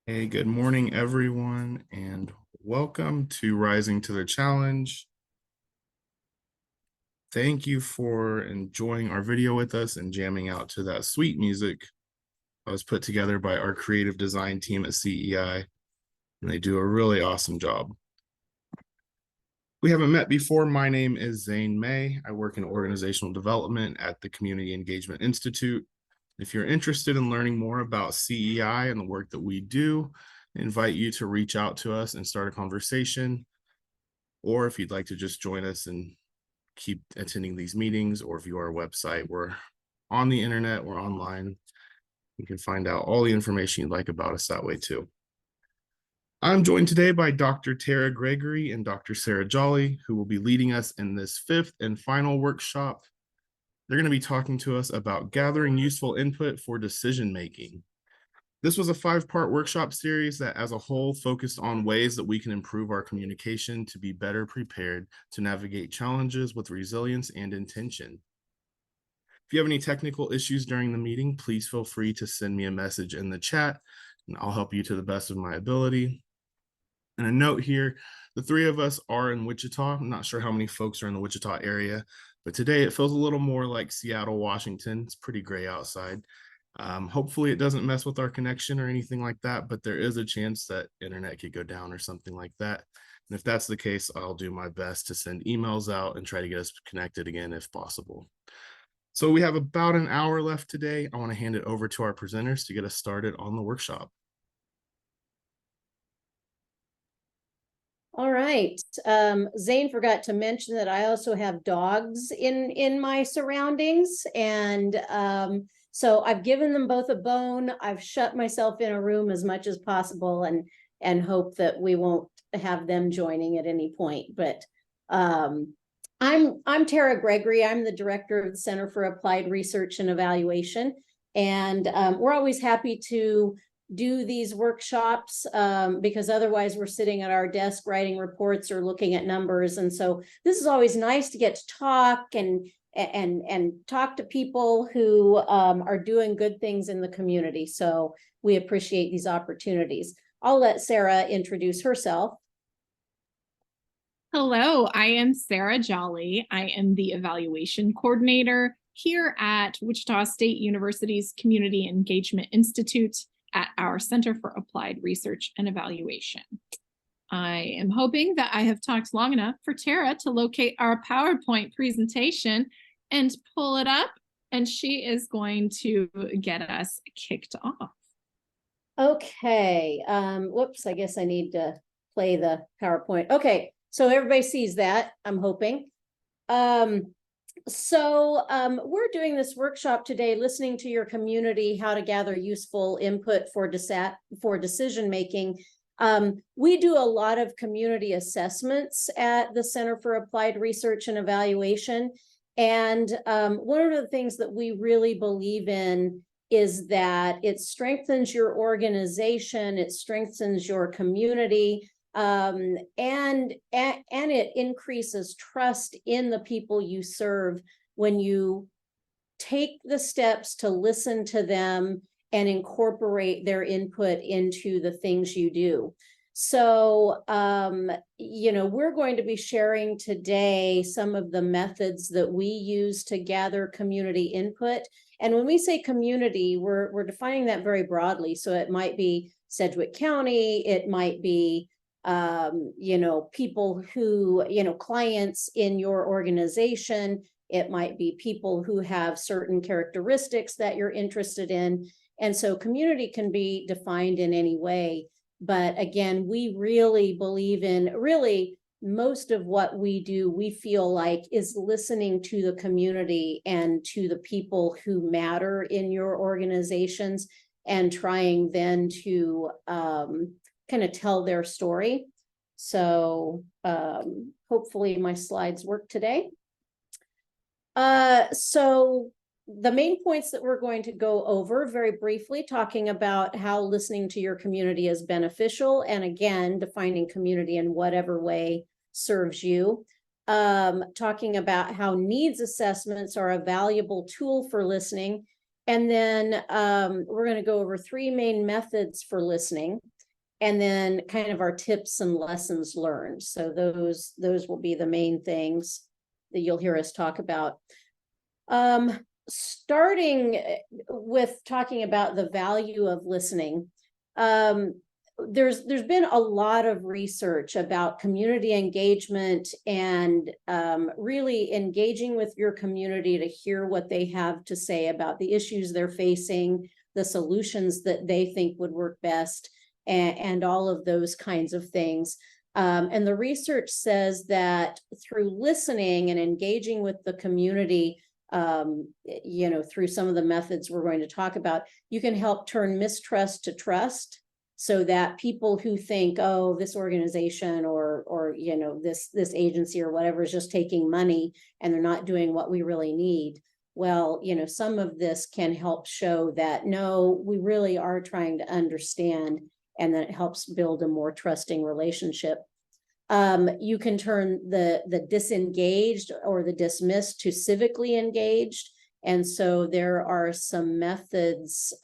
Hey, good morning, everyone, and welcome to Rising to the Challenge. Thank you for enjoying our video with us and jamming out to that sweet music that was put together by our creative design team at CEI, and they do a really awesome job. We haven't met before. My name is Zane May. I work in organizational development at the Community Engagement Institute. If you're interested in learning more about CEI and the work that we do, I invite you to reach out to us and start a conversation. Or if you'd like to just join us and keep attending these meetings, or if you are a website, we're on the internet, we're online. You can find out all the information you'd like about us that way too. I'm joined today by Dr. Tara Gregory and Dr. Sarah Jolly, who will be leading us in this fifth and final workshop. They're going to be talking to us about gathering useful input for decision making. This was a 5-part workshop series that as a whole focused on ways that we can improve our communication to be better prepared to navigate challenges with resilience and intention. If you have any technical issues during the meeting, please feel free to send me a message in the chat and I'll help you to the best of my ability. And a note here, the 3 of us are in Wichita. I'm not sure how many folks are in the Wichita area, but today it feels a little more like Seattle, Washington. It's pretty gray outside. Hopefully it doesn't mess with our connection or anything like that, but there is a chance that internet could go down or something like that. And if that's the case, I'll do my best to send emails out and try to get us connected again if possible. So we have about an hour left today. I want to hand it over to our presenters to get us started on the workshop. All right. Zane forgot to mention that I also have dogs in my surroundings. And so I've given them both a bone. I've shut myself in a room as much as possible and hope that we won't have them joining at any point. But I'm Tara Gregory. I'm the director of the Center for Applied Research and Evaluation. And we're always happy to do these workshops because otherwise we're sitting at our desk writing reports or looking at numbers. And so this is always nice to get to talk and talk to people who are doing good things in the community. So we appreciate these opportunities. I'll let Sarah introduce herself. Hello, I am Sarah Jolly. I am the evaluation coordinator here at Wichita State University's Community Engagement Institute at our Center for Applied Research and Evaluation. I am hoping that I have talked long enough for Tara to locate our PowerPoint presentation and pull it up, and she is going to get us kicked off. Okay, whoops, I guess I need to play the PowerPoint. Okay, so everybody sees that, I'm hoping. We're doing this workshop today, listening to your community, how to gather useful input for decision making. We do a lot of community assessments at the Center for Applied Research and Evaluation. And one of the things that we really believe in is that it strengthens your organization, it strengthens your community, and it increases trust in the people you serve when you take the steps to listen to them and incorporate their input into the things you do. So, we're going to be sharing today some of the methods that we use to gather community input. And when we say community, we're defining that very broadly. So it might be Sedgwick County, it might be people who, clients in your organization. It might be people who have certain characteristics that you're interested in. And so community can be defined in any way. But again, we really believe in most of what we do, we feel like is listening to the community and to the people who matter in your organizations and trying then to kind of tell their story. So hopefully my slides work today. So the main points that we're going to go over very briefly, talking about how listening to your community is beneficial, and again, defining community in whatever way serves you. Talking about how needs assessments are a valuable tool for listening. And then we're going to go over 3 main methods for listening. and then kind of our tips and lessons learned. So those will be the main things that you'll hear us talk about. Starting with talking about the value of listening. There's been a lot of research about community engagement and really engaging with your community to hear what they have to say about the issues they're facing, the solutions that they think would work best, and all of those kinds of things. And the research says that through listening and engaging with the community, through some of the methods we're going to talk about, you can help turn mistrust to trust, so that people who think, oh, this organization or this agency or whatever is just taking money and they're not doing what we really need. Well, some of this can help show that, no, we really are trying to understand, and that it helps build a more trusting relationship. You can turn the disengaged or the dismissed to civically engaged. And so there are some methods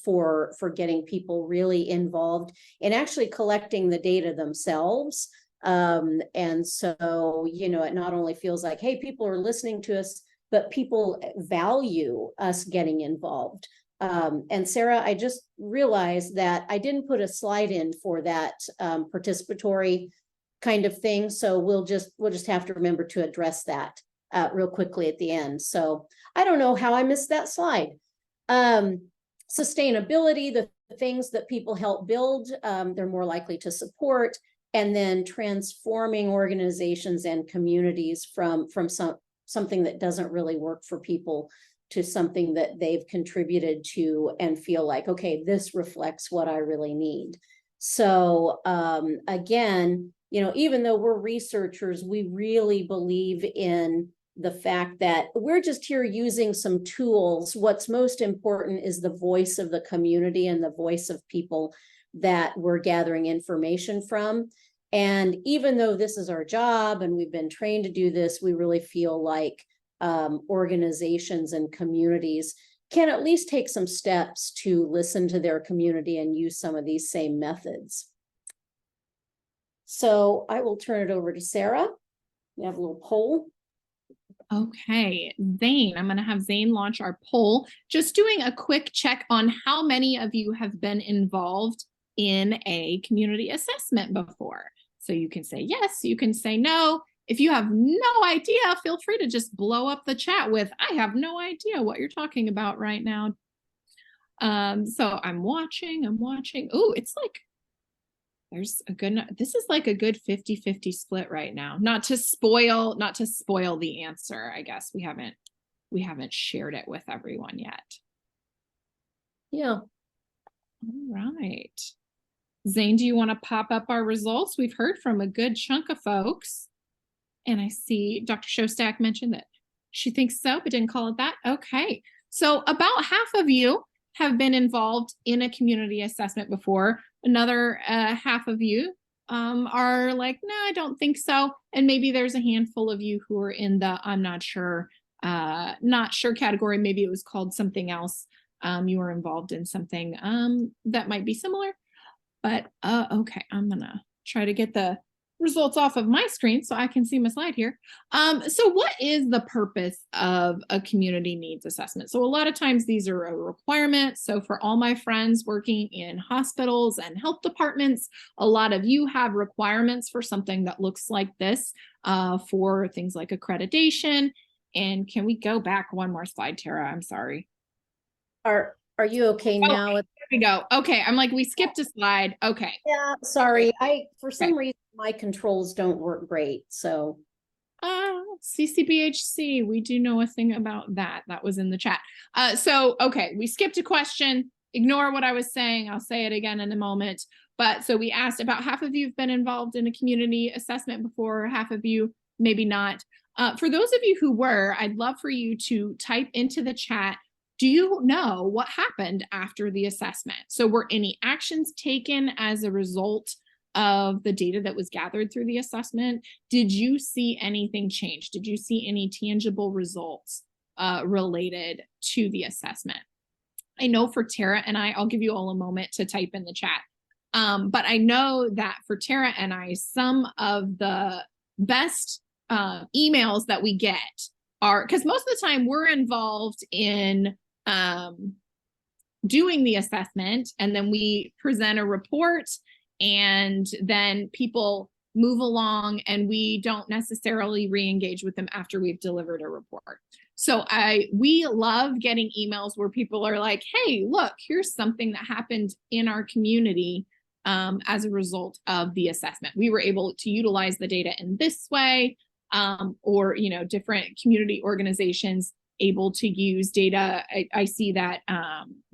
for getting people really involved in actually collecting the data themselves. And so, it not only feels like, hey, people are listening to us, but people value us getting involved. And Sarah, I just realized that I didn't put a slide in for that participatory kind of thing. So we'll just have to remember to address that real quickly at the end. So I don't know how I missed that slide. Sustainability, the things that people help build, they're more likely to support, and then transforming organizations and communities from something that doesn't really work for people to something that they've contributed to and feel like, okay, this reflects what I really need. So again, even though we're researchers, we really believe in the fact that we're just here using some tools. What's most important is the voice of the community and the voice of people that we're gathering information from. And even though this is our job and we've been trained to do this, we really feel like organizations and communities can at least take some steps to listen to their community and use some of these same methods. So I will turn it over to Sarah. We have a little poll. Okay, Zane, I'm going to have Zane launch our poll. Just doing a quick check on how many of you have been involved in a community assessment before. So you can say yes, you can say no. If you have no idea, feel free to just blow up the chat with, I have no idea what you're talking about right now. So I'm watching. Oh, it's like, this is like a good 50-50 split right now. Not to spoil the answer. I guess we haven't shared it with everyone yet. Yeah. All right. Zane, do you want to pop up our results? We've heard from a good chunk of folks. And I see Dr. Shostak mentioned that she thinks so, but didn't call it that. Okay. So about half of you have been involved in a community assessment before. Another half of you are like, no, I don't think so. And maybe there's a handful of you who are in the I'm not sure category. Maybe it was called something else. You were involved in something that might be similar. But okay, I'm gonna try to get the results off of my screen so I can see my slide here. So what is the purpose of a community needs assessment? So a lot of times these are a requirement. So for all my friends working in hospitals and health departments, a lot of you have requirements for something that looks like this for things like accreditation. And can we go back one more slide, Tara? I'm sorry. Are you okay now? There we go. Okay, I'm like, we skipped a slide. Okay. Yeah, sorry. For some reason, my controls don't work great. So CCBHC, we do know a thing about that. That was in the chat. So, okay, we skipped a question. Ignore what I was saying. I'll say it again in a moment. But so we asked about half of you have been involved in a community assessment before, half of you maybe not. For those of you who were, I'd love for you to type into the chat, do you know what happened after the assessment? So were any actions taken as a result of the data that was gathered through the assessment? Did you see anything change? Did you see any tangible results related to the assessment? I know for Tara and I'll give you all a moment to type in the chat. But I know that for Tara and I, some of the best emails that we get are, because most of the time we're involved in doing the assessment, and then we present a report, and then people move along, and we don't necessarily re-engage with them after we've delivered a report. So we love getting emails where people are like, hey, look, here's something that happened in our community as a result of the assessment. We were able to utilize the data in this way, or, you know, different community organizations able to use data. I see that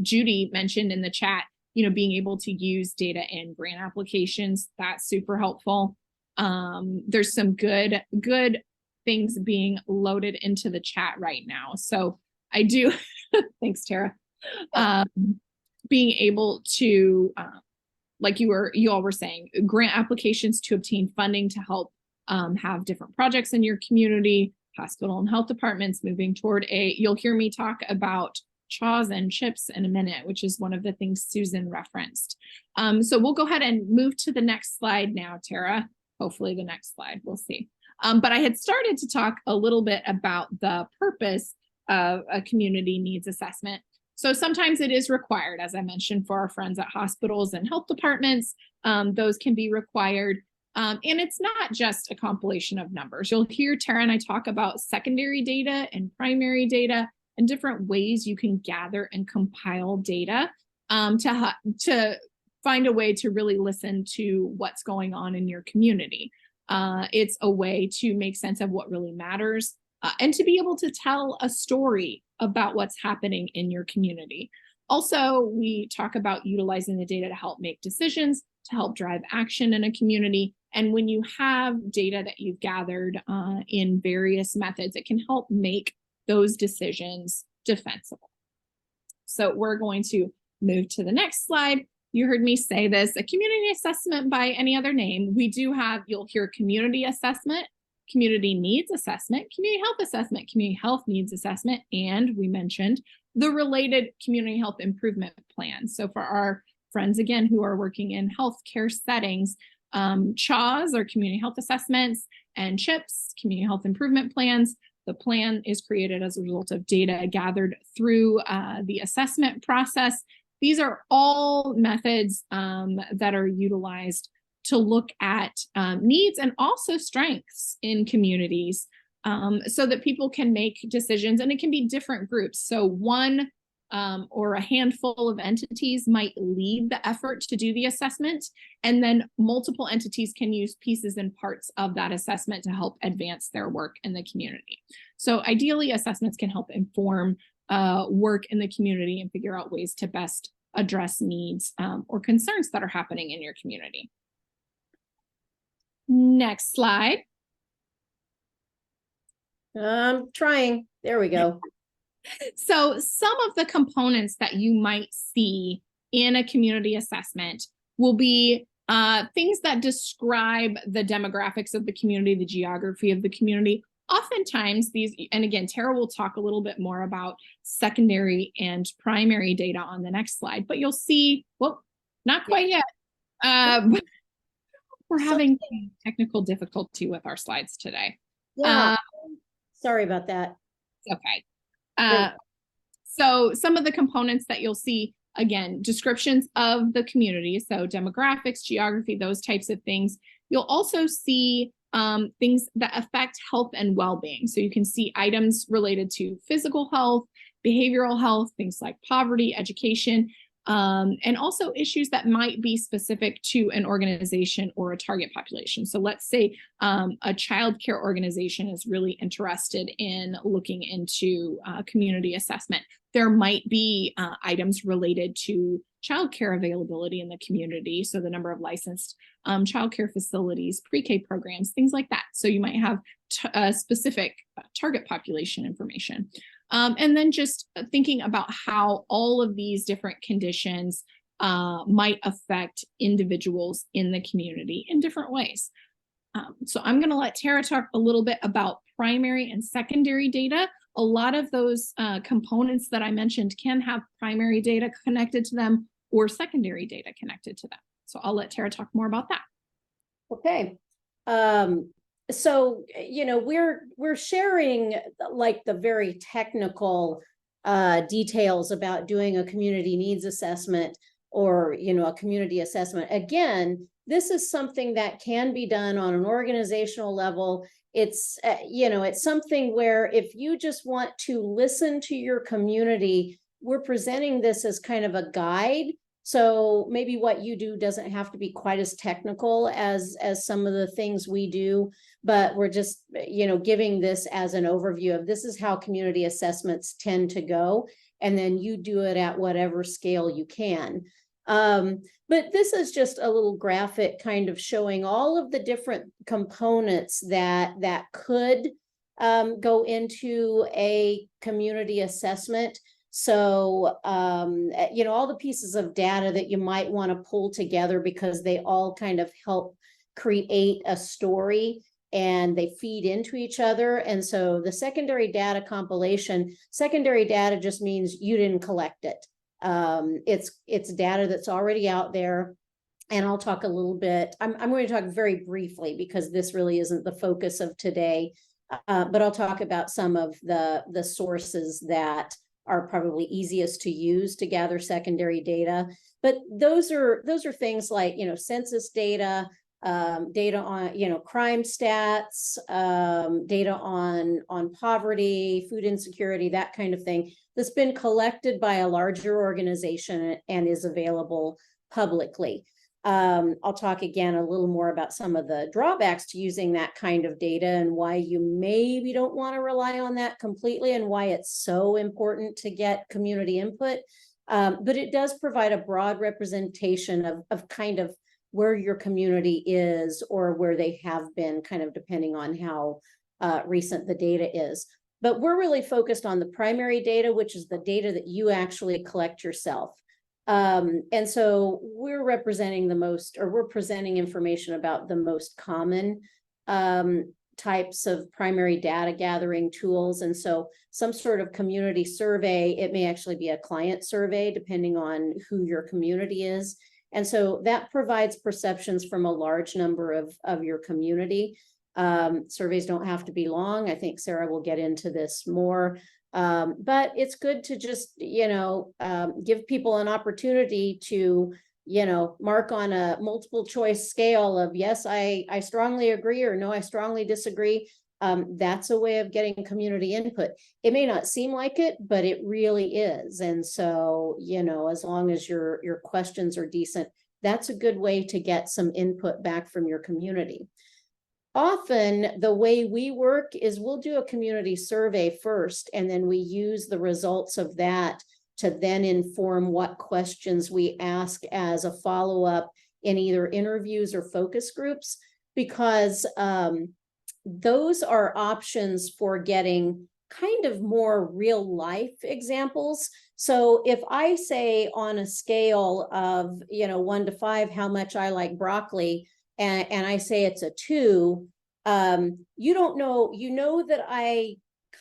Judy mentioned in the chat, you know, being able to use data in grant applications. That's super helpful. There's some good things being loaded into the chat right now. So I do, thanks, Tara. Being able to, like you all were saying, grant applications to obtain funding to help have different projects in your community, hospital and health departments moving toward you'll hear me talk about CHAWS and CHIPS in a minute, which is one of the things Susan referenced. So we'll go ahead and move to the next slide now, Tara. Hopefully the next slide, we'll see. But I had started to talk a little bit about the purpose of a community needs assessment. So sometimes it is required, as I mentioned, for our friends at hospitals and health departments. Those can be required. And it's not just a compilation of numbers. You'll hear Tara and I talk about secondary data and primary data and different ways you can gather and compile data to find a way to really listen to what's going on in your community. It's a way to make sense of what really matters and to be able to tell a story about what's happening in your community. Also, we talk about utilizing the data to help make decisions, to help drive action in a community. And when you have data that you've gathered in various methods, it can help make those decisions defensible. So we're going to move to the next slide. You heard me say this, a community assessment by any other name. We do have, you'll hear community assessment, community needs assessment, community health assessment, community health needs assessment, and we mentioned the related community health improvement plan. So for our friends, again, who are working in healthcare settings, CHAWS or community health assessments and CHIPS, community health improvement plans. The plan is created as a result of data gathered through the assessment process. These are all methods that are utilized to look at needs and also strengths in communities so that people can make decisions, and it can be different groups. So one or a handful of entities might lead the effort to do the assessment, and then multiple entities can use pieces and parts of that assessment to help advance their work in the community. So ideally, assessments can help inform work in the community and figure out ways to best address needs or concerns that are happening in your community. Next slide. I'm trying. There we go. So some of the components that you might see in a community assessment will be things that describe the demographics of the community, the geography of the community. Oftentimes these, and again, Tara will talk a little bit more about secondary and primary data on the next slide, but you'll see, well, not quite yet. We're having technical difficulty with our slides today. Yeah, sorry about that. It's okay. So some of the components that you'll see, again, descriptions of the community, so demographics, geography, those types of things. You'll also see things that affect health and well-being. So you can see items related to physical health, behavioral health, things like poverty, education, and also issues that might be specific to an organization or a target population. So let's say a childcare organization is really interested in looking into community assessment. There might be items related to childcare availability in the community. So the number of licensed childcare facilities, pre-K programs, things like that. So you might have specific target population information. And then just thinking about how all of these different conditions might affect individuals in the community in different ways. So I'm going to let Tara talk a little bit about primary and secondary data. A lot of those components that I mentioned can have primary data connected to them or secondary data connected to them. So I'll let Tara talk more about that. Okay. So, we're sharing like the very technical details about doing a community needs assessment or, a community assessment. Again, this is something that can be done on an organizational level. It's, it's something where if you just want to listen to your community, we're presenting this as kind of a guide. So maybe what you do doesn't have to be quite as technical as some of the things we do, but we're just, giving this as an overview of this is how community assessments tend to go. And then you do it at whatever scale you can. But this is just a little graphic kind of showing all of the different components that could go into a community assessment. So, all the pieces of data that you might want to pull together because they all kind of help create a story and they feed into each other. And so the secondary data compilation, secondary data just means you didn't collect it. It's data that's already out there. And I'll talk a little bit, I'm going to talk very briefly because this really isn't the focus of today, but I'll talk about some of the sources that are probably easiest to use to gather secondary data. But those are things like, census data, data on, crime stats, data on poverty, food insecurity, that kind of thing that's been collected by a larger organization and is available publicly. I'll talk again a little more about some of the drawbacks to using that kind of data and why you maybe don't want to rely on that completely and why it's so important to get community input. But it does provide a broad representation of kind of where your community is or where they have been, kind of depending on how recent the data is. But we're really focused on the primary data, which is the data that you actually collect yourself. And so we're representing we're presenting information about the most common types of primary data gathering tools. And so some sort of community survey, it may actually be a client survey, depending on who your community is. And so that provides perceptions from a large number of your community. Surveys don't have to be long. I think Sarah will get into this more. But it's good to just, give people an opportunity to, mark on a multiple choice scale of, yes, I strongly agree, or no, I strongly disagree. That's a way of getting community input. It may not seem like it, but it really is. And so, as long as your questions are decent, that's a good way to get some input back from your community. Often the way we work is we'll do a community survey first, and then we use the results of that to then inform what questions we ask as a follow-up in either interviews or focus groups, because those are options for getting kind of more real life examples. So if I say on a scale of, 1 to 5, how much I like broccoli, and I say it's a 2, you don't know, that I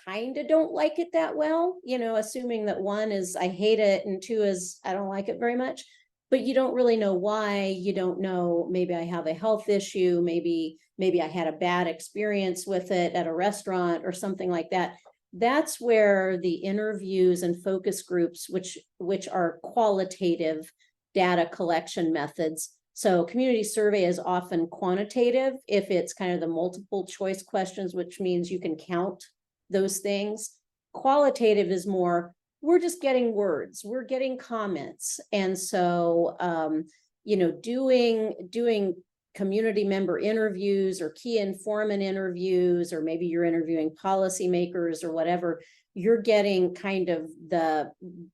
kind of don't like it that well, assuming that 1 is I hate it and 2 is I don't like it very much, but you don't really know why. You don't know, maybe I have a health issue, maybe I had a bad experience with it at a restaurant or something like that. That's where the interviews and focus groups, which are qualitative data collection methods. So community survey is often quantitative if it's kind of the multiple choice questions, which means you can count those things. Qualitative is more, we're just getting words, we're getting comments. And so, doing community member interviews or key informant interviews, or maybe you're interviewing policymakers or whatever, you're getting kind of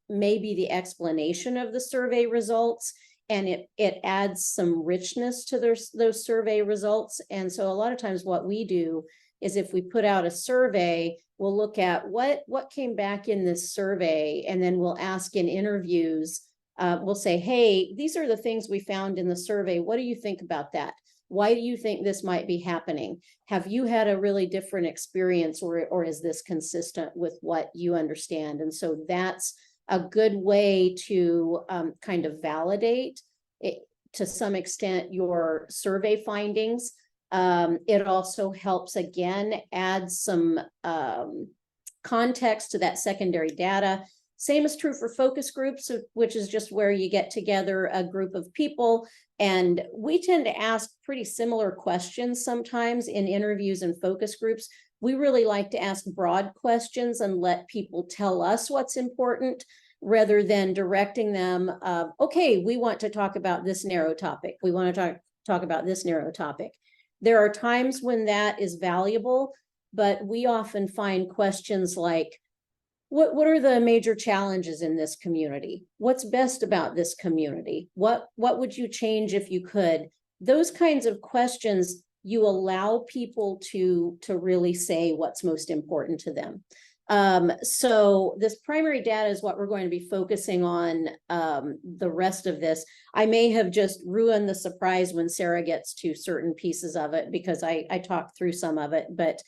maybe the explanation of the survey results. And it adds some richness to those survey results. And so a lot of times what we do is if we put out a survey, we'll look at what came back in this survey, and then we'll ask in interviews, we'll say, hey, these are the things we found in the survey. What do you think about that? Why do you think this might be happening? Have you had a really different experience, or is this consistent with what you understand? And so that's a good way to kind of validate it, to some extent your survey findings. It also helps, again, add some context to that secondary data. Same is true for focus groups, which is just where you get together a group of people. And we tend to ask pretty similar questions sometimes in interviews and focus groups. We really like to ask broad questions and let people tell us what's important rather than directing them, okay, we want to talk about this narrow topic. We want to talk about this narrow topic. There are times when that is valuable, but we often find questions like, what are the major challenges in this community? What's best about this community? What would you change if you could? Those kinds of questions, you allow people to really say what's most important to them. So this primary data is what we're going to be focusing on the rest of this. I may have just ruined the surprise when Sarah gets to certain pieces of it because I talked through some of it, but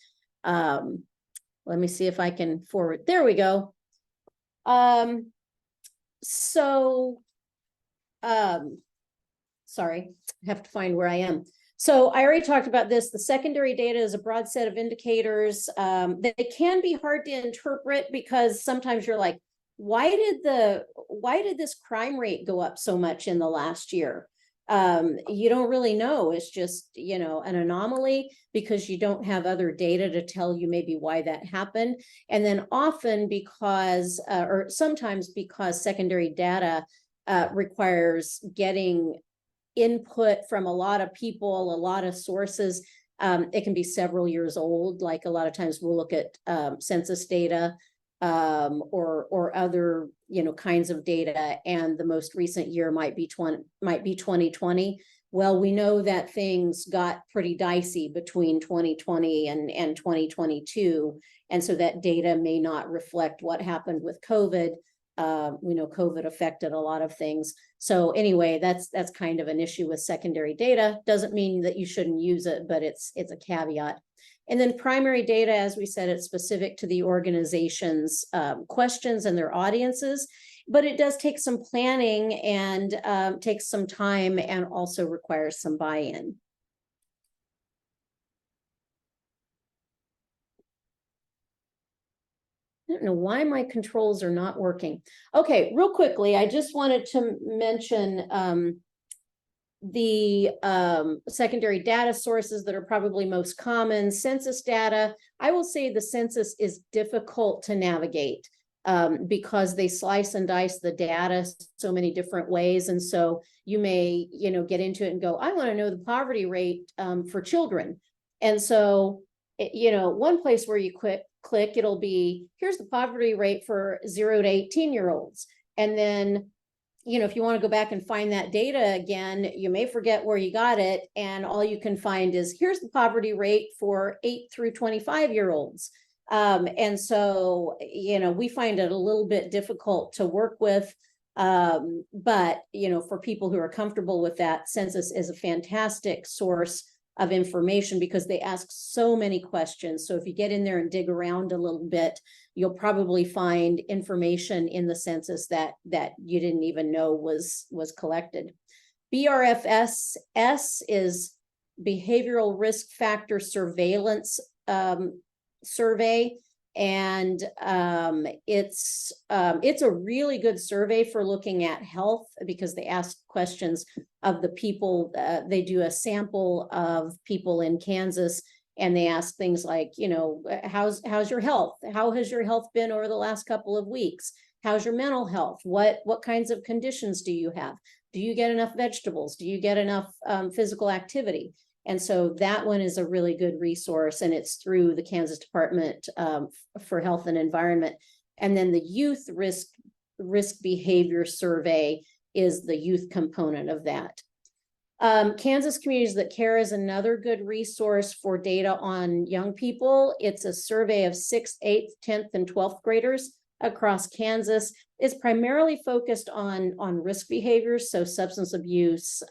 let me see if I can forward. There we go. Sorry, I have to find where I am. So I already talked about this. The secondary data is a broad set of indicators. They can be hard to interpret because sometimes you're like, why did this crime rate go up so much in the last year? You don't really know. It's just, an anomaly because you don't have other data to tell you maybe why that happened. And then often because, or sometimes because secondary data requires getting input from a lot of people, a lot of sources. It can be several years old. Like a lot of times we'll look at census data or other kinds of data, and the most recent year might be 2020. Well, we know that things got pretty dicey between 2020 and 2022, and so that data may not reflect what happened with COVID. We know COVID affected a lot of things. So anyway, that's kind of an issue with secondary data. Doesn't mean that you shouldn't use it, but it's a caveat. And then primary data, as we said, it's specific to the organization's questions and their audiences, but it does take some planning and takes some time and also requires some buy-in. I don't know why my controls are not working. Okay, real quickly, I just wanted to mention the secondary data sources that are probably most common. Census data. I will say the census is difficult to navigate because they slice and dice the data so many different ways. And so you may, get into it and go, I want to know the poverty rate for children. And so, one place where you click, it'll be, here's the poverty rate for 0 to 18-year-olds. And then, if you want to go back and find that data again, you may forget where you got it. And all you can find is, here's the poverty rate for 8 through 25-year-olds. And so, we find it a little bit difficult to work with. But, for people who are comfortable with that, census is a fantastic source of information because they ask so many questions. So if you get in there and dig around a little bit, you'll probably find information in the census that you didn't even know was collected. BRFS is Behavioral Risk Factor Surveillance Survey. And it's a really good survey for looking at health because they ask questions of the people. They do a sample of people in Kansas and they ask things like, how's your health? How has your health been over the last couple of weeks? How's your mental health? What kinds of conditions do you have? Do you get enough vegetables? Do you get enough physical activity? And so that one is a really good resource, and it's through the Kansas Department for Health and Environment. And then the Youth Risk Behavior Survey is the youth component of that. Kansas Communities That Care is another good resource for data on young people. It's a survey of 6th, 8th, 10th, and 12th graders across Kansas. It's primarily focused on risk behaviors, so substance abuse,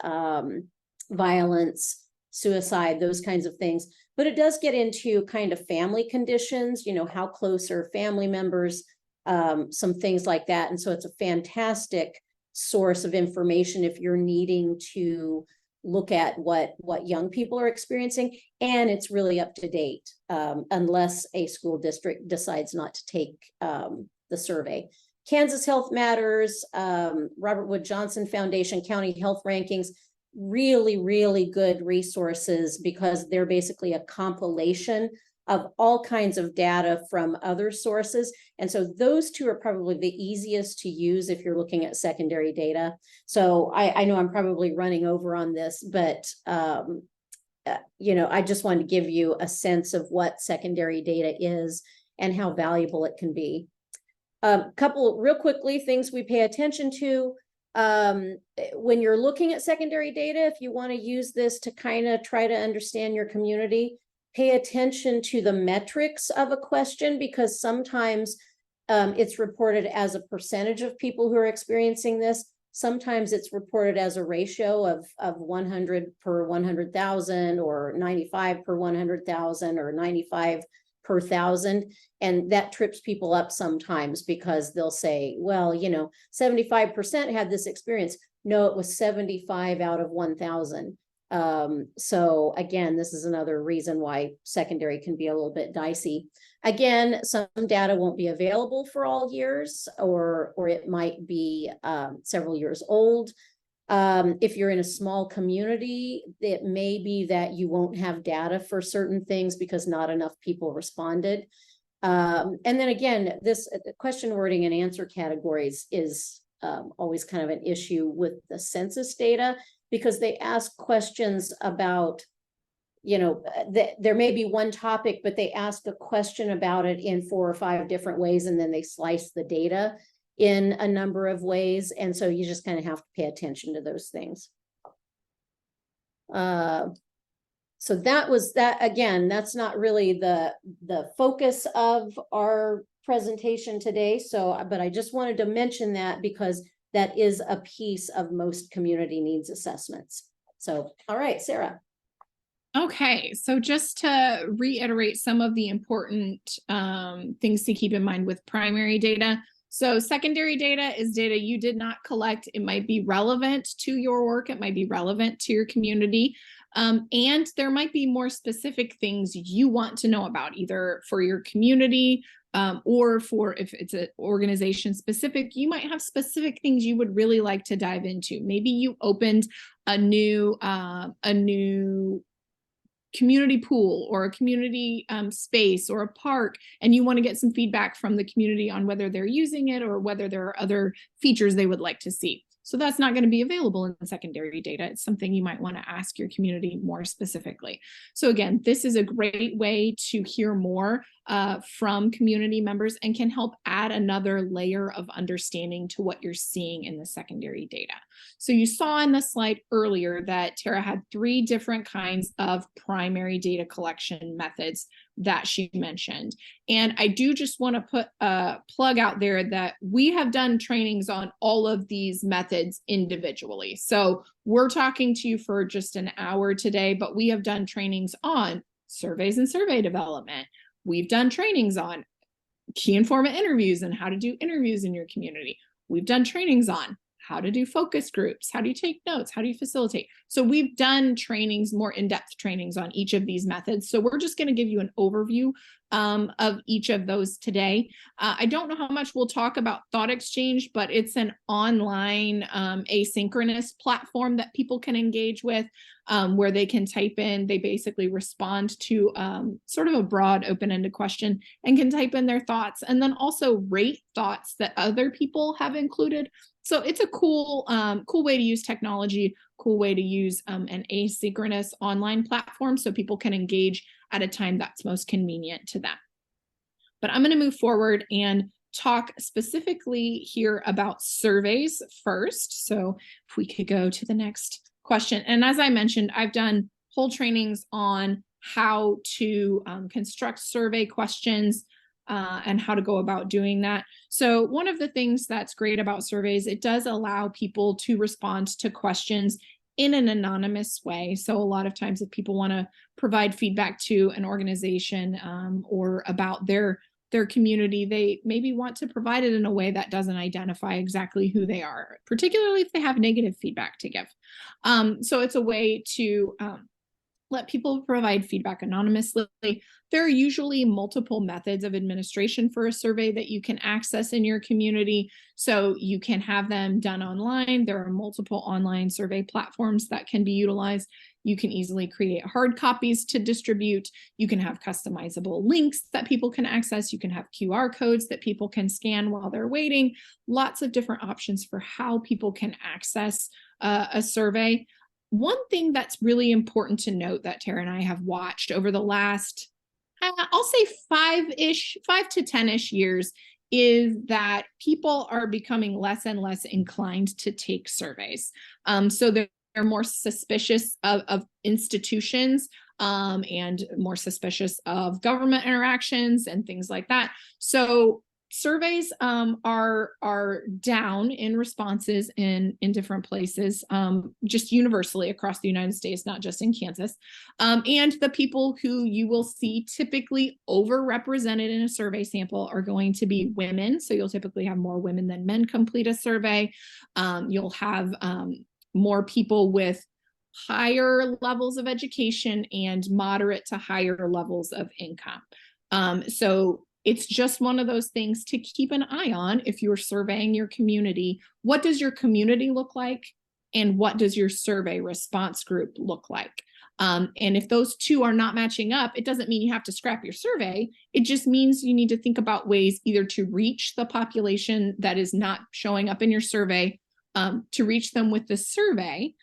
violence, suicide, those kinds of things. But it does get into kind of family conditions, how close are family members, some things like that. And so it's a fantastic source of information if you're needing to look at what young people are experiencing, and it's really up to date, unless a school district decides not to take the survey. Kansas Health Matters, Robert Wood Johnson Foundation County Health Rankings, really, really good resources because they're basically a compilation of all kinds of data from other sources. And so those two are probably the easiest to use if you're looking at secondary data. So I know I'm probably running over on this, but you know, I just wanted to give you a sense of what secondary data is and how valuable it can be. Couple real quickly things we pay attention to. When you're looking at secondary data, if you want to use this to kind of try to understand your community, pay attention to the metrics of a question, because sometimes it's reported as a percentage of people who are experiencing this. Sometimes it's reported as a ratio of 100 per 100,000 or 95 per 100,000 or 95 per 1,000. And that trips people up sometimes because they'll say, well, you know, 75% had this experience. No, it was 75 out of 1,000. So again, this is another reason why secondary can be a little bit dicey. Again, some data won't be available for all years, or it might be several years old. If you're in a small community, it may be that you won't have data for certain things because not enough people responded. And then again, this question wording and answer categories is always kind of an issue with the census data, because they ask questions about, you know, there may be one topic, but they ask a question about it in 4 or 5 different ways, and then they slice the data in a number of ways. And so you just kind of have to pay attention to those things. So that was that. Again, that's not really the focus of our presentation today. So, but I just wanted to mention that because that is a piece of most community needs assessments. So, all right, Sarah. Okay, so just to reiterate some of the important things to keep in mind with primary data. So secondary data is data you did not collect. It might be relevant to your work. It might be relevant to your community. And there might be more specific things you want to know about, either for your community or for, if it's an organization specific, you might have specific things you would really like to dive into. Maybe you opened a new community pool or a community space or a park, and you want to get some feedback from the community on whether they're using it or whether there are other features they would like to see. So that's not going to be available in secondary data. It's something you might want to ask your community more specifically. So again, this is a great way to hear more from community members and can help add another layer of understanding to what you're seeing in the secondary data. So you saw in the slide earlier that Tara had 3 different kinds of primary data collection methods that she mentioned. And I do just want to put a plug out there that we have done trainings on all of these methods individually. So we're talking to you for just an hour today, but we have done trainings on surveys and survey development. We've done trainings on key informant interviews and how to do interviews in your community. We've done trainings on how to do focus groups, how do you take notes, how do you facilitate. So we've done trainings, more in-depth trainings on each of these methods. So we're just going to give you an overview of each of those today. I don't know how much we'll talk about Thought Exchange, but it's an online asynchronous platform that people can engage with, where they can type in, they basically respond to sort of a broad open-ended question and can type in their thoughts and then also rate thoughts that other people have included. So it's a cool way to use technology, cool way to use an asynchronous online platform so people can engage at a time that's most convenient to them. But I'm going to move forward and talk specifically here about surveys first. So if we could go to the next question. And as I mentioned, I've done whole trainings on how to construct survey questions and how to go about doing that. So one of the things that's great about surveys, it does allow people to respond to questions in an anonymous way. So a lot of times if people want to provide feedback to an organization or about their their community, they maybe want to provide it in a way that doesn't identify exactly who they are, particularly if they have negative feedback to give. So it's a way to let people provide feedback anonymously. There are usually multiple methods of administration for a survey that you can access in your community. So you can have them done online. There are multiple online survey platforms that can be utilized. You can easily create hard copies to distribute. You can have customizable links that people can access. You can have QR codes that people can scan while they're waiting. Lots of different options for how people can access a survey. One thing that's really important to note that Tara and I have watched over the last, I'll say 5 to 10-ish years, is that people are becoming less and less inclined to take surveys. So they're more suspicious of institutions and more suspicious of government interactions and things like that. So surveys are down in responses in different places, just universally across the United States, not just in Kansas. And the people who you will see typically overrepresented in a survey sample are going to be women. So you'll typically have more women than men complete a survey. You'll have more people with higher levels of education and moderate to higher levels of income. So it's just one of those things to keep an eye on if you're surveying your community. What does your community look like? And what does your survey response group look like? And if those two are not matching up, it doesn't mean you have to scrap your survey. It just means you need to think about ways either to reach the population that is not showing up in your survey, to reach them with the survey,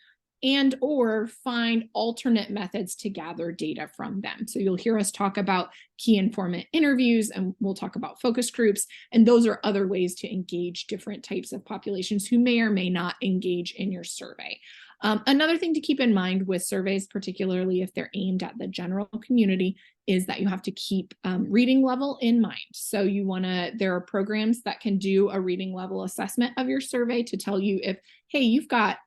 and or find alternate methods to gather data from them. So you'll hear us talk about key informant interviews, and we'll talk about focus groups. And those are other ways to engage different types of populations who may or may not engage in your survey. Another thing to keep in mind with surveys, particularly if they're aimed at the general community, is that you have to keep reading level in mind. So there are programs that can do a reading level assessment of your survey to tell you if, hey, you've got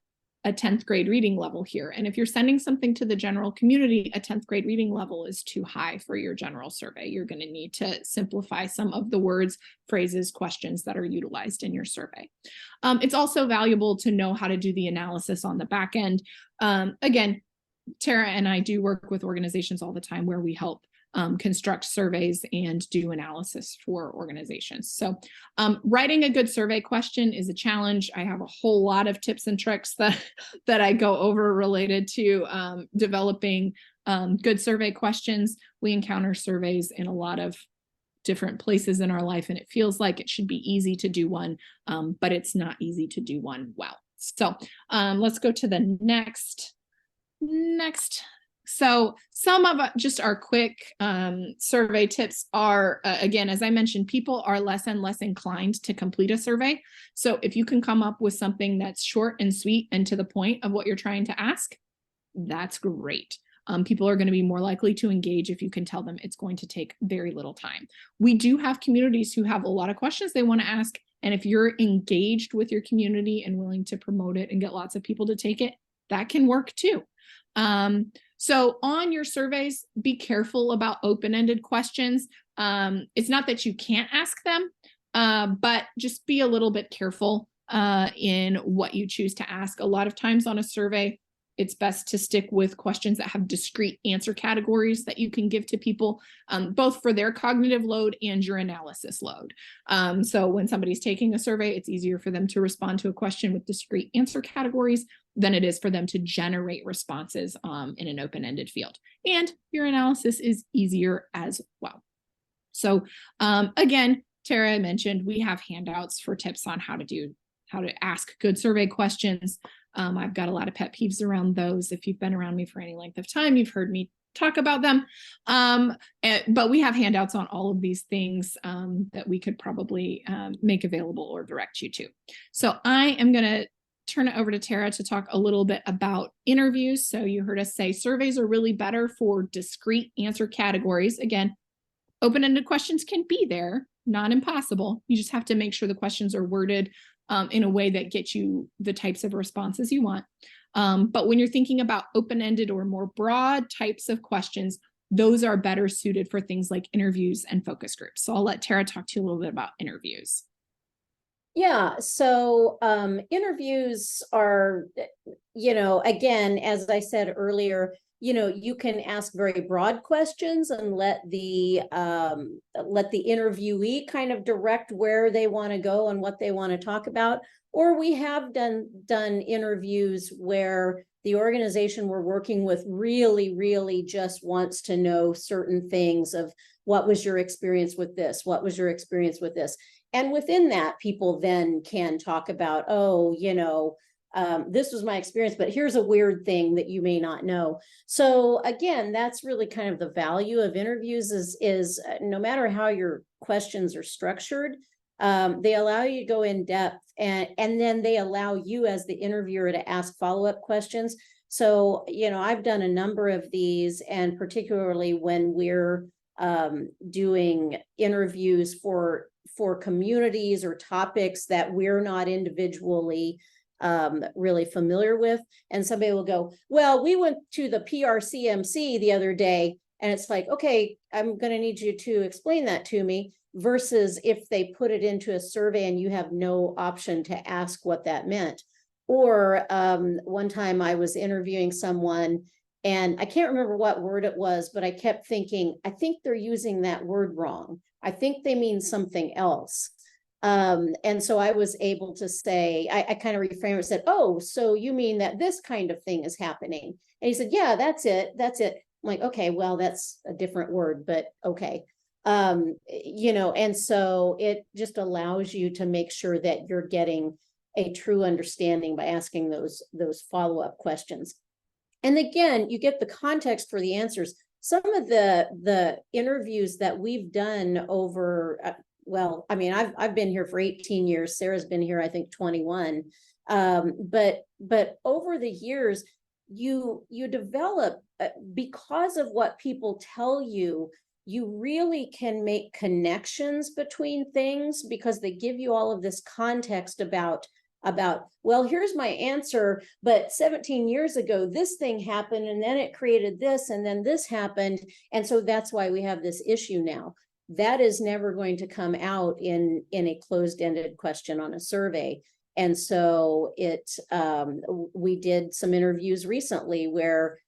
a 10th grade reading level here. And if you're sending something to the general community, a 10th grade reading level is too high for your general survey. You're going to need to simplify some of the words, phrases, questions that are utilized in your survey. It's also valuable to know how to do the analysis on the back end. Again, Tara and I do work with organizations all the time where we help construct surveys and do analysis for organizations. So writing a good survey question is a challenge. I have a whole lot of tips and tricks that I go over related to developing good survey questions. We encounter surveys in a lot of different places in our life, and it feels like it should be easy to do one, but it's not easy to do one well. So let's go to the next. So some of just our quick survey tips are, again, as I mentioned, people are less and less inclined to complete a survey. So if you can come up with something that's short and sweet and to the point of what you're trying to ask, that's great. People are going to be more likely to engage if you can tell them it's going to take very little time. We do have communities who have a lot of questions they want to ask. And if you're engaged with your community and willing to promote it and get lots of people to take it, that can work too. So on your surveys, be careful about open-ended questions. It's not that you can't ask them, but just be a little bit careful in what you choose to ask. A lot of times on a survey, it's best to stick with questions that have discrete answer categories that you can give to people, both for their cognitive load and your analysis load. So when somebody's taking a survey, it's easier for them to respond to a question with discrete answer categories than it is for them to generate responses in an open-ended field. And your analysis is easier as well. So again, Tara mentioned we have handouts for tips on how to ask good survey questions. I've got a lot of pet peeves around those. If you've been around me for any length of time, you've heard me talk about them. But we have handouts on all of these things that we could probably make available or direct you to. So I am going to turn it over to Tara to talk a little bit about interviews. So you heard us say surveys are really better for discrete answer categories. Again, open-ended questions can be there, not impossible. You just have to make sure the questions are worded in a way that gets you the types of responses you want. But when you're thinking about open-ended or more broad types of questions, those are better suited for things like interviews and focus groups. So I'll let Tara talk to you a little bit about interviews. Yeah, so interviews are, again, as I said earlier, you can ask very broad questions and let the interviewee kind of direct where they want to go and what they want to talk about. Or we have done interviews where the organization we're working with really just wants to know certain things of what was your experience with this? What was your experience with this? And within that, people then can talk about, oh, this was my experience, but here's a weird thing that you may not know. So again, that's really kind of the value of interviews is no matter how your questions are structured, they allow you to go in depth and then they allow you as the interviewer to ask follow-up questions. So, I've done a number of these, and particularly when we're doing interviews for communities or topics that we're not individually really familiar with. And somebody will go, well, we went to the PRCMC the other day, and it's like, okay, I'm going to need you to explain that to me, versus if they put it into a survey and you have no option to ask what that meant. Or one time I was interviewing someone and I can't remember what word it was, but I kept thinking, I think they're using that word wrong. I think they mean something else. And so I was able to say, I kind of reframed it and said, oh, so you mean that this kind of thing is happening? And he said, yeah, that's it. That's it. I'm like, okay, well, that's a different word, but okay. And so it just allows you to make sure that you're getting a true understanding by asking those follow-up questions. And again, you get the context for the answers. Some of the interviews that we've done over, well, I mean, I've been here for 18 years. Sarah's been here, I think, 21. But over the years, you develop, because of what people tell you, you really can make connections between things because they give you all of this context about, well, here's my answer, but 17 years ago, this thing happened, and then it created this, and then this happened. And so that's why we have this issue now. That is never going to come out in a closed-ended question on a survey. And so we did some interviews recently where,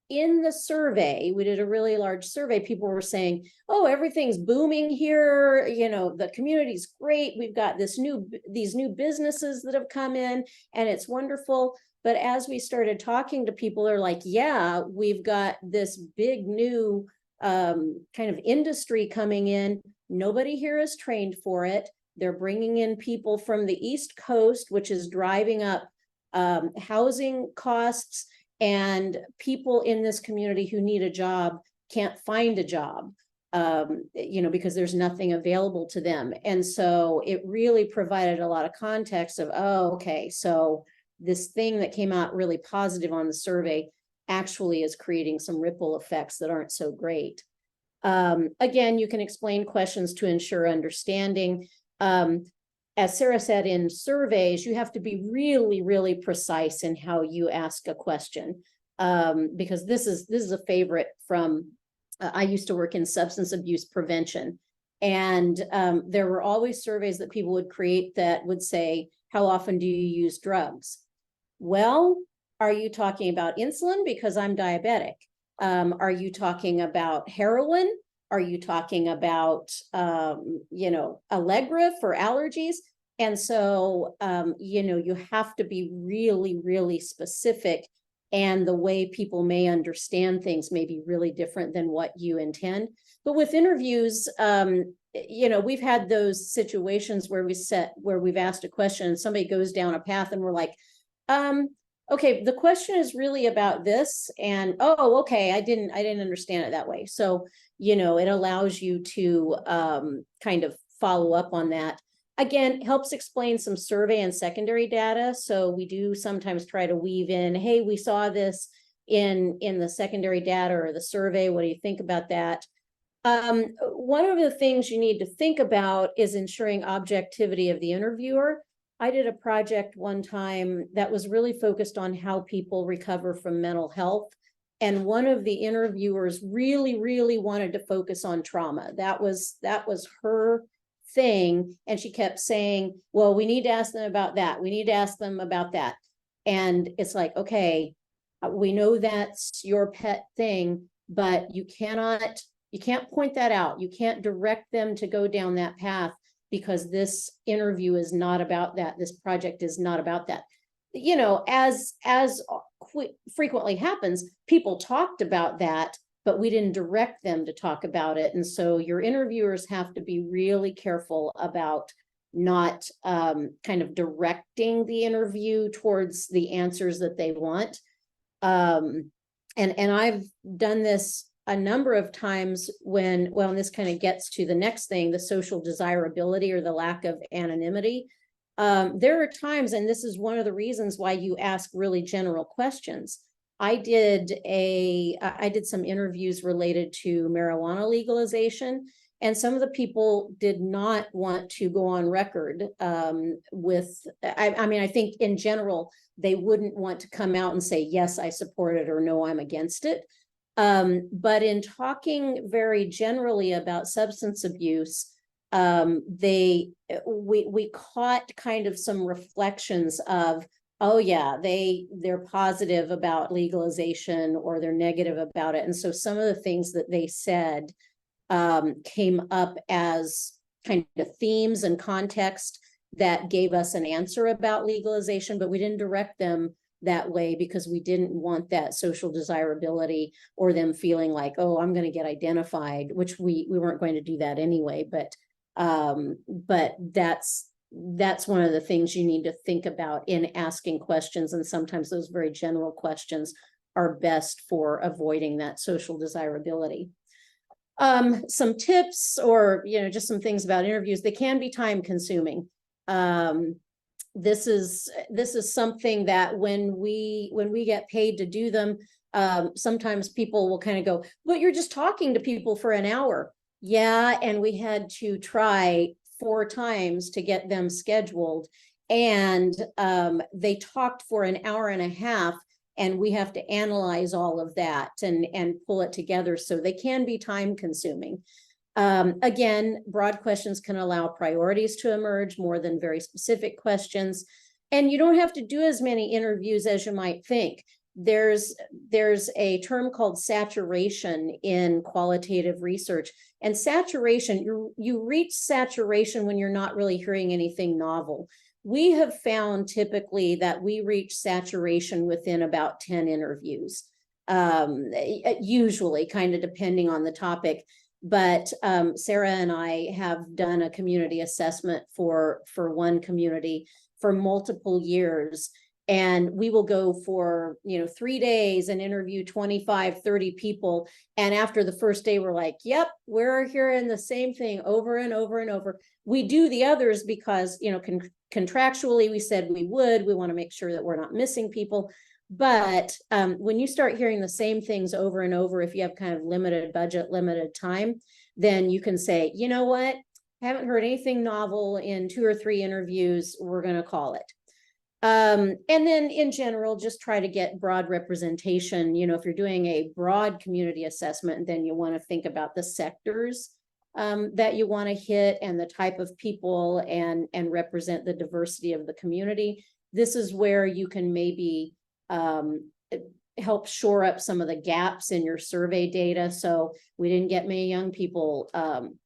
in the survey, we did a really large survey, people were saying, oh, everything's booming here, the community's great, we've got these new businesses that have come in, and it's wonderful. But as we started talking to people, they're like, yeah, we've got this big new kind of industry coming in. Nobody here is trained for it. They're bringing in people from the East Coast, which is driving up housing costs, and people in this community who need a job can't find a job, because there's nothing available to them. And so it really provided a lot of context of, oh, okay, so this thing that came out really positive on the survey actually is creating some ripple effects that aren't so great. Again, you can explain questions to ensure understanding. As Sarah said, in surveys, you have to be really precise in how you ask a question, because this is a favorite from, I used to work in substance abuse prevention, and there were always surveys that people would create that would say, how often do you use drugs? Well, are you talking about insulin because I'm diabetic? Are you talking about heroin? Are you talking about, Allegra for allergies? And so, you have to be really specific, and the way people may understand things may be really different than what you intend. But with interviews, we've had those situations where we've asked a question and somebody goes down a path and we're like, okay, the question is really about this, and oh, okay, I didn't understand it that way. So, it allows you to kind of follow up on that. Again, helps explain some survey and secondary data. So we do sometimes try to weave in, hey, we saw this in the secondary data or the survey. What do you think about that? One of the things you need to think about is ensuring objectivity of the interviewer. I did a project one time that was really focused on how people recover from mental health. And one of the interviewers really, really wanted to focus on trauma. That was her thing. And she kept saying, well, we need to ask them about that. We need to ask them about that. And it's like, okay, we know that's your pet thing, but you can't point that out. You can't direct them to go down that path, because this interview is not about that. This project is not about that. You know, as frequently happens, people talked about that, but we didn't direct them to talk about it. And so your interviewers have to be really careful about not kind of directing the interview towards the answers that they want. And I've done this a number of times when, well, and this kind of gets to the next thing, the social desirability or the lack of anonymity. There are times, and this is one of the reasons why you ask really general questions. I did some interviews related to marijuana legalization, and some of the people did not want to go on record with, I mean, I think in general, they wouldn't want to come out and say, yes, I support it, or no, I'm against it. But in talking very generally about substance abuse, we caught kind of some reflections of, oh yeah, they're positive about legalization or they're negative about it. And so some of the things that they said came up as kind of themes and context that gave us an answer about legalization, but we didn't direct them that way because we didn't want that social desirability or them feeling like, oh, I'm going to get identified, which we weren't going to do that anyway. But that's one of the things you need to think about in asking questions. And sometimes those very general questions are best for avoiding that social desirability. Some tips, or, you know, just some things about interviews. They can be time consuming. This is something that when we get paid to do them, sometimes people will kind of go, but you're just talking to people for an hour. Yeah, and we had to try 4 times to get them scheduled, and they talked for an hour and a half, and we have to analyze all of that and pull it together. So they can be time consuming. Again, broad questions can allow priorities to emerge more than very specific questions. And you don't have to do as many interviews as you might think. There's a term called saturation in qualitative research. And saturation, you reach saturation when you're not really hearing anything novel. We have found typically that we reach saturation within about 10 interviews, usually, kind of depending on the topic. But Sarah and I have done a community assessment for one community for multiple years. And we will go for, 3 days and interview 25, 30 people. And after the first day, we're like, yep, we're hearing the same thing over and over and over. We do the others because, contractually we said we would. We want to make sure that we're not missing people. But when you start hearing the same things over and over, if you have kind of limited budget, limited time, then you can say, you know what? I haven't heard anything novel in 2 or 3 interviews. We're going to call it. And then in general, just try to get broad representation. If you're doing a broad community assessment, then you want to think about the sectors that you want to hit and the type of people and represent the diversity of the community. This is where you can maybe help shore up some of the gaps in your survey data. So we didn't get many young people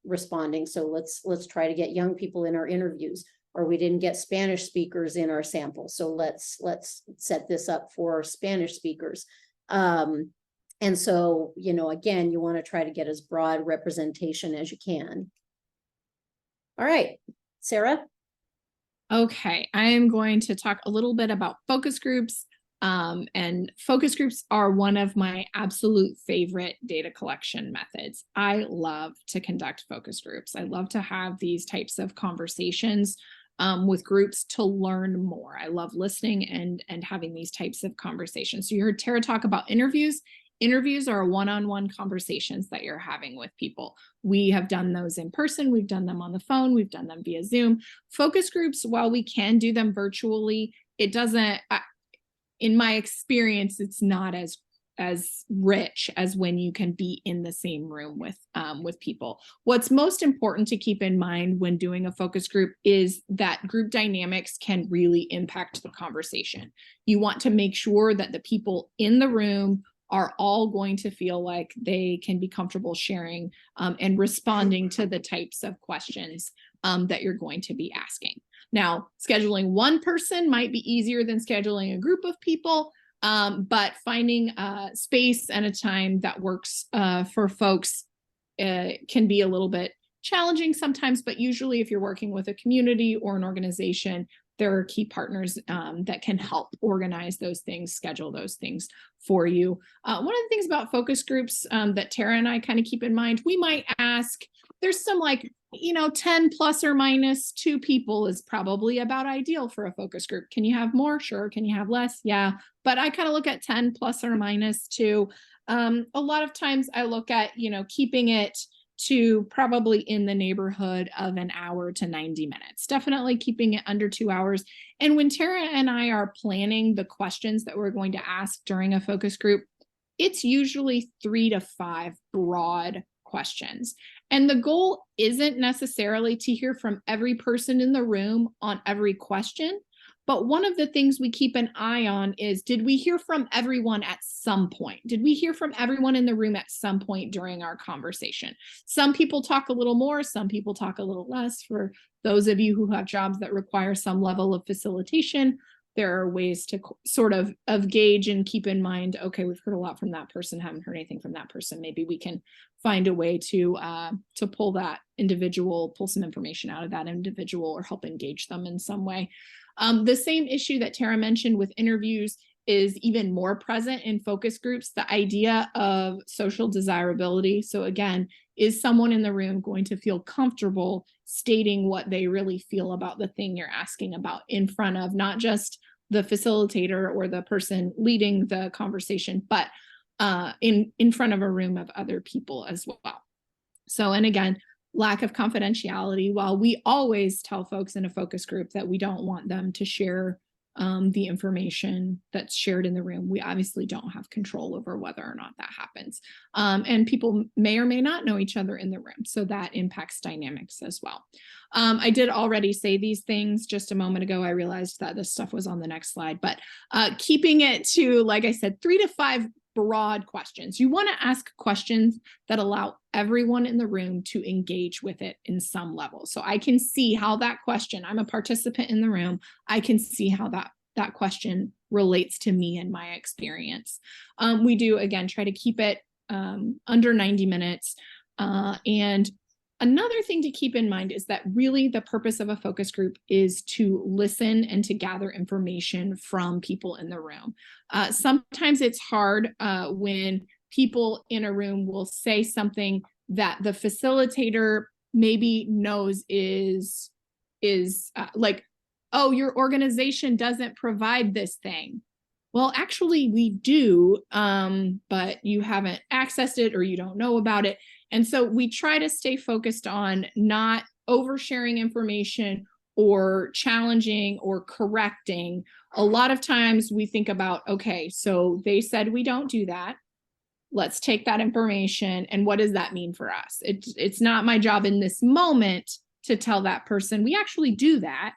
responding. So let's try to get young people in our interviews. Or we didn't get Spanish speakers in our sample. So let's set this up for Spanish speakers. And so, again, you want to try to get as broad representation as you can. All right, Sarah. Okay, I am going to talk a little bit about focus groups. And focus groups are one of my absolute favorite data collection methods. I love to conduct focus groups. I love to have these types of conversations with groups to learn more. I love listening and having these types of conversations. So you heard Tara talk about interviews. Interviews are one-on-one conversations that you're having with people. We have done those in person. We've done them on the phone. We've done them via Zoom. Focus groups, while we can do them virtually, it doesn't, in my experience, it's not as as rich as when you can be in the same room with people. What's most important to keep in mind when doing a focus group is that group dynamics can really impact the conversation. You want to make sure that the people in the room are all going to feel like they can be comfortable sharing and responding to the types of questions that you're going to be asking. Now, scheduling one person might be easier than scheduling a group of people, but finding a space and a time that works for folks can be a little bit challenging sometimes, but usually if you're working with a community or an organization, there are key partners that can help organize those things, schedule those things for you. One of the things about focus groups that Tara and I kind of keep in mind, we might ask, there's some 10 plus or minus 2 people is probably about ideal for a focus group. Can you have more? Sure. Can you have less? Yeah. But I kind of look at 10 plus or minus 2. A lot of times I look at, keeping it to probably in the neighborhood of an hour to 90 minutes, definitely keeping it under 2 hours. And when Tara and I are planning the questions that we're going to ask during a focus group, it's usually 3 to 5 broad questions. And the goal isn't necessarily to hear from every person in the room on every question. But one of the things we keep an eye on is, did we hear from everyone at some point? Did we hear from everyone in the room at some point during our conversation? Some people talk a little more, some people talk a little less. For those of you who have jobs that require some level of facilitation, there are ways to sort of gauge and keep in mind, okay, we've heard a lot from that person, haven't heard anything from that person. Maybe we can find a way to pull that individual, pull some information out of that individual or help engage them in some way. The same issue that Tara mentioned with interviews is even more present in focus groups, the idea of social desirability. So again, is someone in the room going to feel comfortable stating what they really feel about the thing you're asking about in front of not just the facilitator or the person leading the conversation, but in front of a room of other people as well. So, and again, lack of confidentiality. While we always tell folks in a focus group that we don't want them to share the information that's shared in the room, we obviously don't have control over whether or not that happens. And people may or may not know each other in the room, so that impacts dynamics as well. I did already say these things just a moment ago. I realized that this stuff was on the next slide, but keeping it to, like I said, 3 to 5 broad questions. You want to ask questions that allow everyone in the room to engage with it in some level. So I can see how that question, I'm a participant in the room, I can see how that question relates to me and my experience. We do, again, try to keep it under 90 minutes. And another thing to keep in mind is that really the purpose of a focus group is to listen and to gather information from people in the room. Sometimes it's hard when people in a room will say something that the facilitator maybe knows is like, oh, your organization doesn't provide this thing. Well, actually we do, but you haven't accessed it or you don't know about it. And so we try to stay focused on not oversharing information or challenging or correcting. A lot of times we think about, okay, so they said we don't do that. Let's take that information and what does that mean for us? It's not my job in this moment to tell that person we actually do that.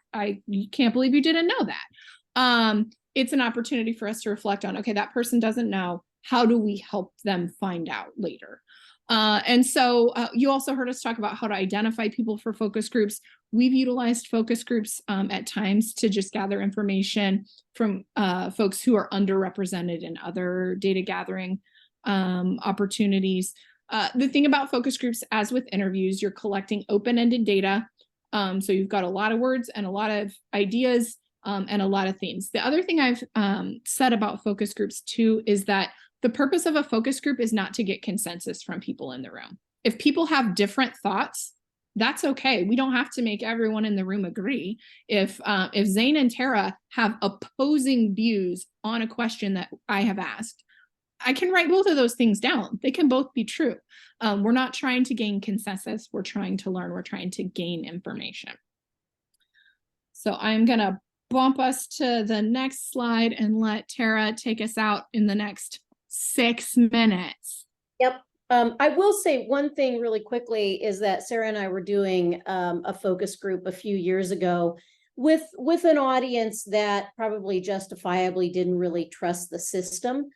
You can't believe you didn't know that. It's an opportunity for us to reflect on, okay, that person doesn't know. How do we help them find out later? And so you also heard us talk about how to identify people for focus groups. We've utilized focus groups at times to just gather information from folks who are underrepresented in other data gathering opportunities. The thing about focus groups, as with interviews, you're collecting open-ended data. So you've got a lot of words and a lot of ideas and a lot of themes. The other thing I've said about focus groups too is that the purpose of a focus group is not to get consensus from people in the room. If people have different thoughts, that's okay. We don't have to make everyone in the room agree. If Zane and Tara have opposing views on a question that I have asked, I can write both of those things down. They can both be true. We're not trying to gain consensus. We're trying to learn. We're trying to gain information. So I'm going to bump us to the next slide and let Tara take us out in the next 6 minutes. Yep. I will say one thing really quickly is that Sarah and I were doing a focus group a few years ago with an audience that probably justifiably didn't really trust the system.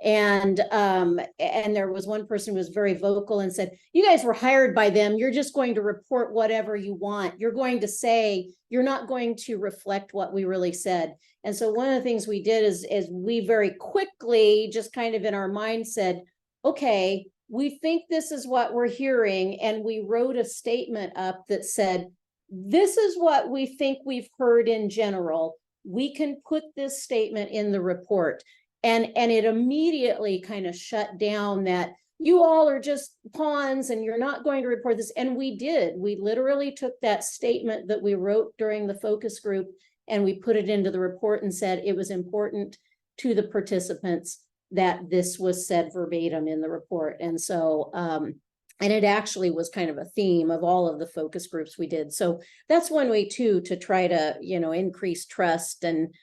And there was one person who was very vocal and said, you guys were hired by them. You're just going to report whatever you want. You're going to say, you're not going to reflect what we really said. And so one of the things we did is we very quickly, just kind of in our mind, said, okay, we think this is what we're hearing. And we wrote a statement up that said, this is what we think we've heard in general. We can put this statement in the report. And it immediately kind of shut down that you all are just pawns and you're not going to report this. And we did. We literally took that statement that we wrote during the focus group and we put it into the report and said it was important to the participants that this was said verbatim in the report. And so, and it actually was kind of a theme of all of the focus groups we did. So that's one way too, to try to, increase trust and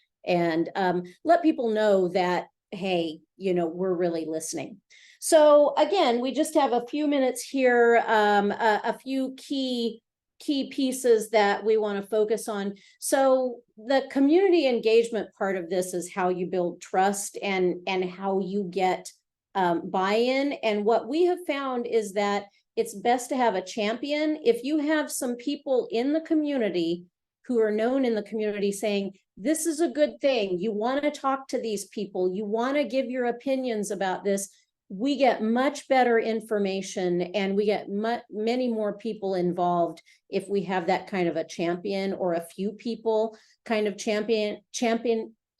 let people know that, hey, we're really listening. So again, we just have a few minutes here, a few key pieces that we want to focus on. So the community engagement part of this is how you build trust and how you get buy-in. And what we have found is that it's best to have a champion. If you have some people in the community who are known in the community saying, this is a good thing, you want to talk to these people, you want to give your opinions about this, we get much better information and we get many more people involved if we have that kind of a champion or a few people kind of champion.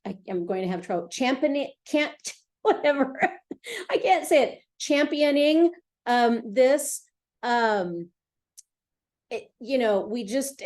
I'm going to have trouble championing, whatever. I can't say it. Championing this. We just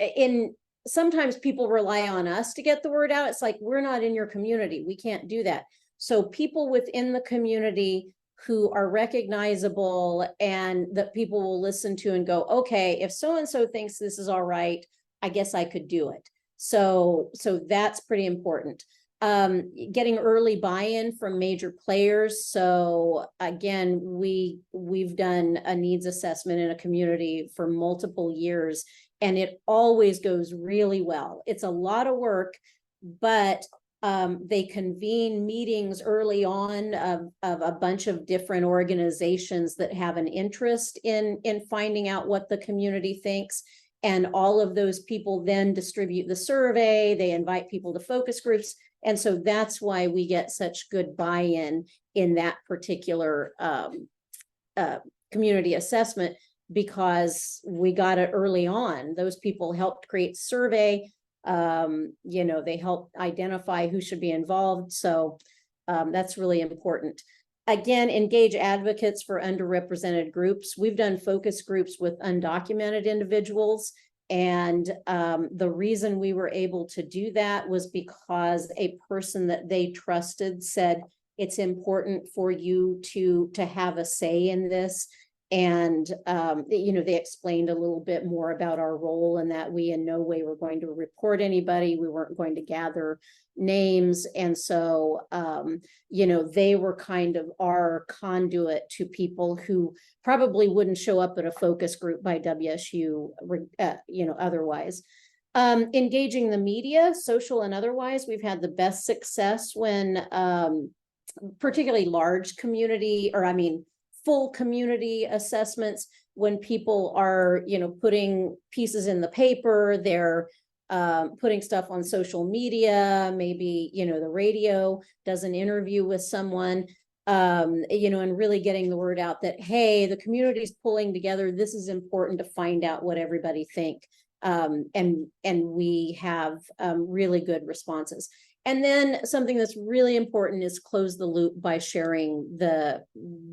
sometimes people rely on us to get the word out. It's like, we're not in your community. We can't do that. So people within the community who are recognizable and that people will listen to and go, okay, if so-and-so thinks this is all right, I guess I could do it. So that's pretty important. Getting early buy-in from major players. So again, we've done a needs assessment in a community for multiple years, and it always goes really well. It's a lot of work, but they convene meetings early on of a bunch of different organizations that have an interest in finding out what the community thinks. And all of those people then distribute the survey. They invite people to focus groups. And so that's why we get such good buy-in in that particular community assessment, because we got it early on. Those people helped create survey. They helped identify who should be involved. So that's really important. Again, engage advocates for underrepresented groups. We've done focus groups with undocumented individuals. And the reason we were able to do that was because a person that they trusted said, it's important for you to have a say in this. And, they explained a little bit more about our role and that we in no way were going to report anybody. We weren't going to gather names. And so, they were kind of our conduit to people who probably wouldn't show up at a focus group by WSU, otherwise. Engaging the media, social and otherwise, we've had the best success when particularly large community, full community assessments, when people are, putting pieces in the paper, they're putting stuff on social media, maybe, the radio does an interview with someone, and really getting the word out that, hey, the community's pulling together. This is important to find out what everybody think. And we have really good responses. And then something that's really important is close the loop by sharing the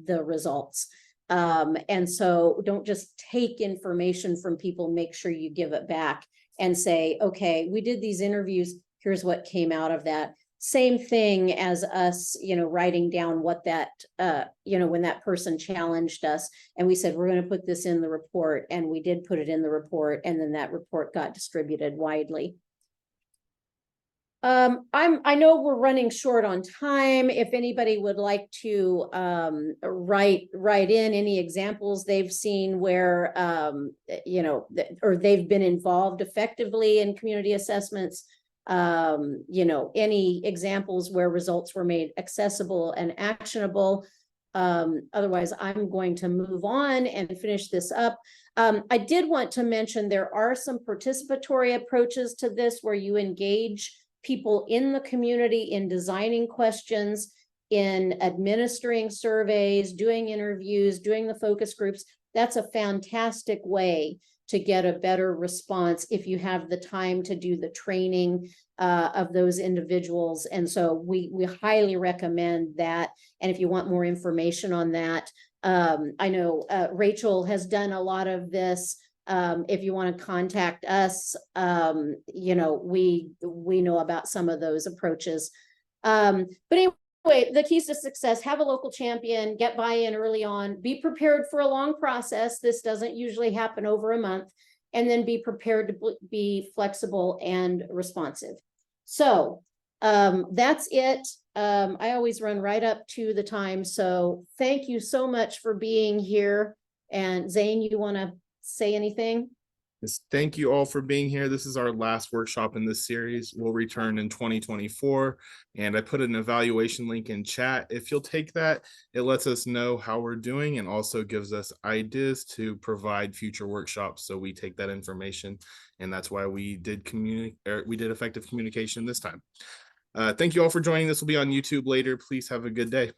results. And so don't just take information from people, make sure you give it back and say, okay, we did these interviews, here's what came out of that. Same thing as us, writing down what that, when that person challenged us and we said, we're going to put this in the report, and we did put it in the report, and then that report got distributed widely. I know we're running short on time. If anybody would like to write in any examples they've seen where or they've been involved effectively in community assessments, any examples where results were made accessible and actionable. Otherwise, I'm going to move on and finish this up. I did want to mention there are some participatory approaches to this where you engage people in the community in designing questions, in administering surveys, doing interviews, doing the focus groups. That's a fantastic way to get a better response if you have the time to do the training of those individuals. And so we highly recommend that. And if you want more information on that, I know Rachel has done a lot of this. If you want to contact us, we know about some of those approaches. But anyway, the keys to success: have a local champion, get buy-in early on, be prepared for a long process. This doesn't usually happen over a month, and then be prepared to be flexible and responsive. So that's it. I always run right up to the time. So thank you so much for being here. And Zane, you want to say anything? Yes, thank you all for being here. This is our last workshop in this series. We'll return in 2024, and I put an evaluation link in chat. If you'll take that, it lets us know how we're doing and also gives us ideas to provide future workshops. So we take that information, and that's why we did effective communication this time. Thank you all for joining. This will be on YouTube later. Please have a good day.